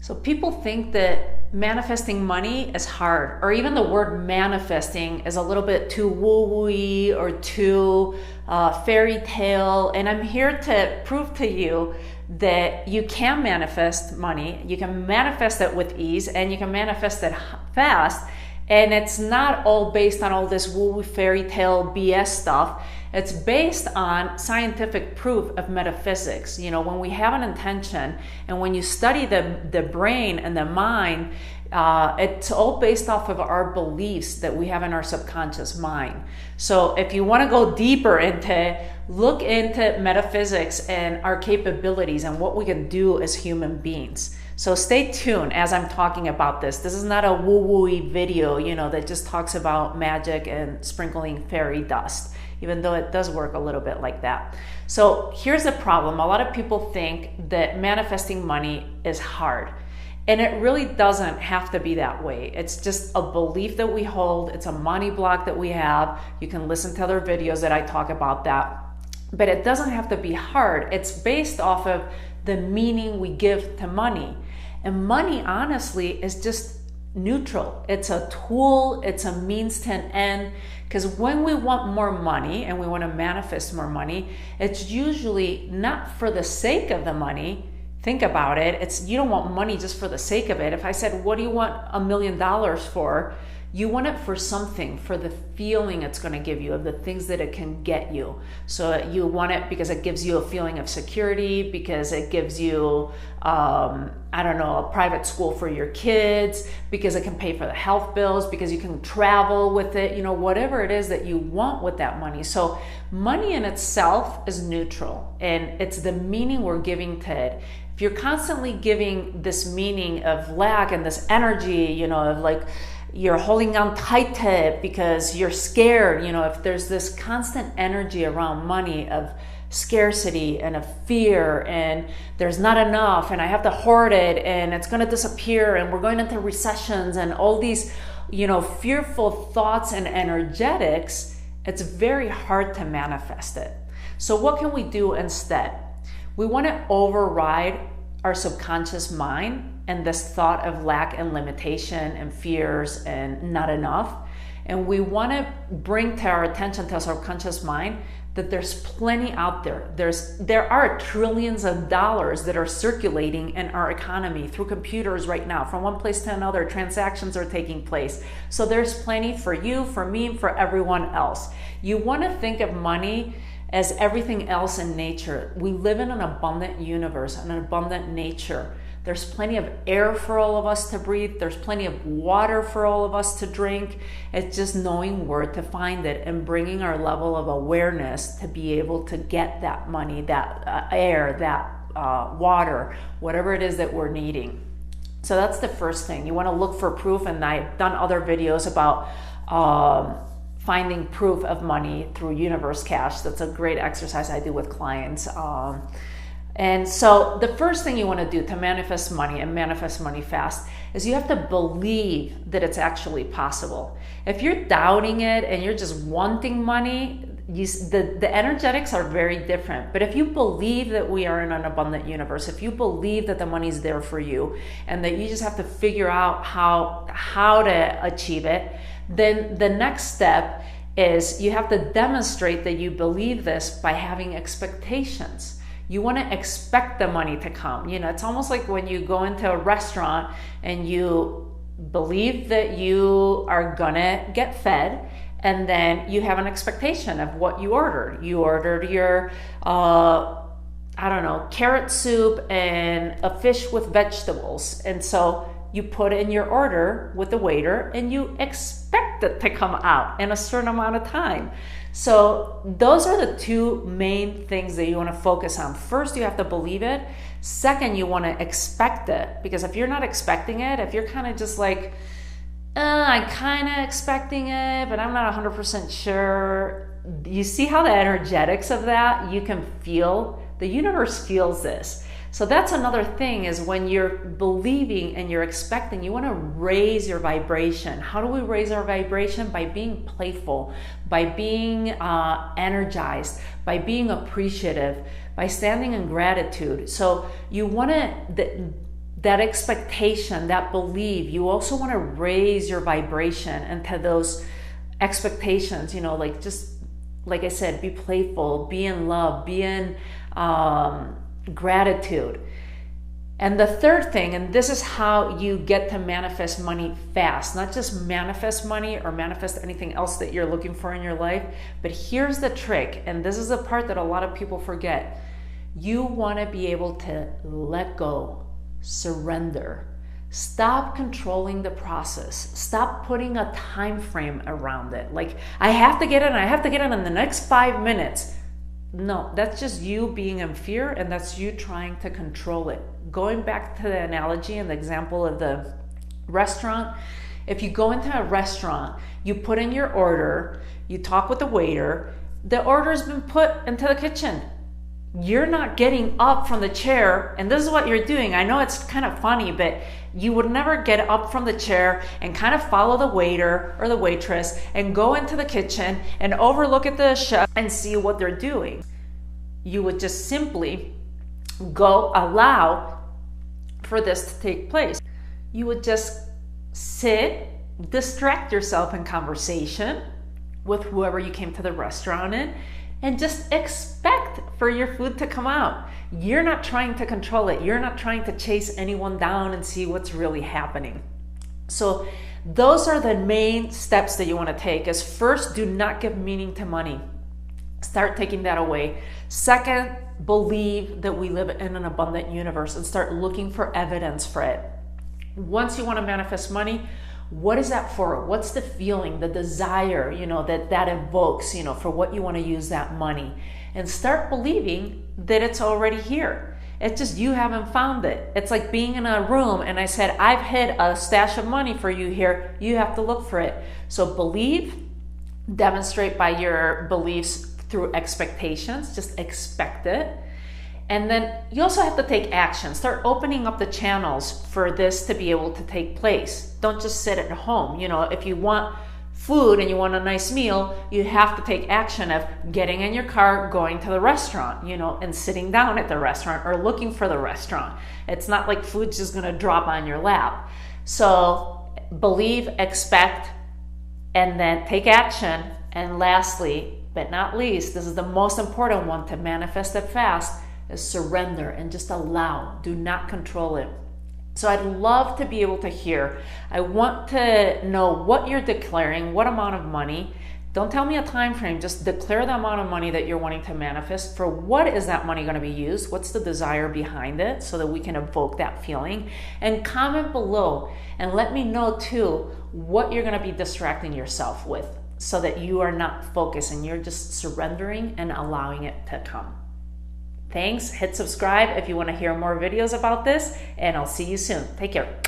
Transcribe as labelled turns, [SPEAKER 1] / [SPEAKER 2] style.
[SPEAKER 1] So people think that manifesting money is hard, or even the word manifesting is a little bit too woo-woo-y or too fairy tale. And I'm here to prove to you that you can manifest money, you can manifest it with ease, and you can manifest it fast. And it's not all based on all this woo-woo fairy tale BS stuff. It's based on scientific proof of metaphysics. You know, when we have an intention and when you study the brain and the mind, it's all based off of our beliefs that we have in our subconscious mind. So if you want to go deeper look into metaphysics and our capabilities and what we can do as human beings. So stay tuned as I'm talking about this. This is not a woo-woo-y video, you know, that just talks about magic and sprinkling fairy dust, even though it does work a little bit like that. So here's the problem. A lot of people think that manifesting money is hard. And it really doesn't have to be that way. It's just a belief that we hold. It's a money block that we have. You can listen to other videos that I talk about that. But it doesn't have to be hard. It's based off of the meaning we give to money. And money, honestly, is just neutral. It's a tool. It's a means to an end. Because when we want more money and we want to manifest more money, it's usually not for the sake of the money. Think about it. You don't want money just for the sake of it. If I said, what do you want $1 million for? You want it for something, for the feeling it's going to give you, of the things that it can get you. So you want it because it gives you a feeling of security, because it gives you, I don't know, a private school for your kids, because it can pay for the health bills, because you can travel with it, you know, whatever it is that you want with that money. So money in itself is neutral, and it's the meaning we're giving to it. If you're constantly giving this meaning of lack and this energy, you know, of like, you're holding on tight to it because you're scared, you know, if there's this constant energy around money of scarcity and of fear, and there's not enough, and I have to hoard it, and it's going to disappear, and we're going into recessions, and all these, you know, fearful thoughts and energetics, it's very hard to manifest it. So what can we do instead? We want to override our subconscious mind and this thought of lack and limitation and fears and not enough. And we want to bring to our attention, to our subconscious mind, that there's plenty out there. There are trillions of dollars that are circulating in our economy through computers right now. From one place to another, transactions are taking place. So there's plenty for you, for me, for everyone else. You want to think of money as everything else in nature. We live in an abundant universe, an abundant nature. There's plenty of air for all of us to breathe. There's plenty of water for all of us to drink. It's just knowing where to find it and bringing our level of awareness to be able to get that money, that air, that water, whatever it is that we're needing. So that's the first thing. You want to look for proof, and I've done other videos about finding proof of money through Universe Cash. That's a great exercise I do with clients. And so the first thing you want to do to manifest money and manifest money fast is you have to believe that it's actually possible. If you're doubting it and you're just wanting money, the energetics are very different. But if you believe that we are in an abundant universe, if you believe that the money's there for you and that you just have to figure out how to achieve it, then the next step is you have to demonstrate that you believe this by having expectations. You want to expect the money to come. You know, it's almost like when you go into a restaurant and you believe that you are gonna get fed, and then you have an expectation of what you ordered. You ordered your, I don't know, carrot soup and a fish with vegetables. And so you put in your order with the waiter and you expect it to come out in a certain amount of time. So those are the two main things that you want to focus on. First, you have to believe it. Second, you want to expect it. Because if you're not expecting it, if you're kind of just like, I'm kind of expecting it, but I'm not 100% sure. You see how the energetics of that, you can feel, the universe feels this. So that's another thing, is when you're believing and you're expecting, you want to raise your vibration. How do we raise our vibration? By being playful, by being energized, by being appreciative, by standing in gratitude. So you want to, that expectation, that belief. You also want to raise your vibration into those expectations, you know, like just like I said, be playful, be in love, be in gratitude. And the third thing, and this is how you get to manifest money fast, not just manifest money or manifest anything else that you're looking for in your life, but here's the trick, and this is the part that a lot of people forget. You want to be able to let go, surrender. Stop controlling the process. Stop putting a time frame around it. Like, I have to get it in the next 5 minutes. No, that's just you being in fear, and that's you trying to control it. Going back to the analogy and the example of the restaurant, if you go into a restaurant, you put in your order, you talk with the waiter, the order's been put into the kitchen. You're not getting up from the chair, and this is what you're doing. I know it's kind of funny, but you would never get up from the chair and kind of follow the waiter or the waitress and go into the kitchen and overlook at the chef and see what they're doing. You would just simply go allow for this to take place. You would just sit, distract yourself in conversation with whoever you came to the restaurant in, and just expect for your food to come out. You're not trying to control it. You're not trying to chase anyone down and see what's really happening. So those are the main steps that you want to take. Is first, do not give meaning to money. Start taking that away. Second, believe that we live in an abundant universe and start looking for evidence for it. Once you want to manifest money, what is that for? What's the feeling, the desire, you know, that evokes, you know, for what you want to use that money? And start believing that it's already here. It's just you haven't found it. It's like being in a room and I said, I've hid a stash of money for you here. You have to look for it. So believe, demonstrate by your beliefs through expectations. Just expect it. And then you also have to take action. Start opening up the channels for this to be able to take place. Don't just sit at home. You know, if you want food and you want a nice meal, you have to take action of getting in your car, going to the restaurant, you know, and sitting down at the restaurant or looking for the restaurant. It's not like food's just gonna drop on your lap. So believe, expect, and then take action. And lastly, but not least, this is the most important one to manifest it fast, is surrender and just allow. Do not control it. So I'd love to be able to hear. I want to know what you're declaring, what amount of money. Don't tell me a time frame, just declare the amount of money that you're wanting to manifest. For what is that money going to be used? What's the desire behind it so that we can evoke that feeling? And comment below and let me know too what you're going to be distracting yourself with so that you are not focused and you're just surrendering and allowing it to come. Thanks. Hit subscribe if you want to hear more videos about this, and I'll see you soon. Take care.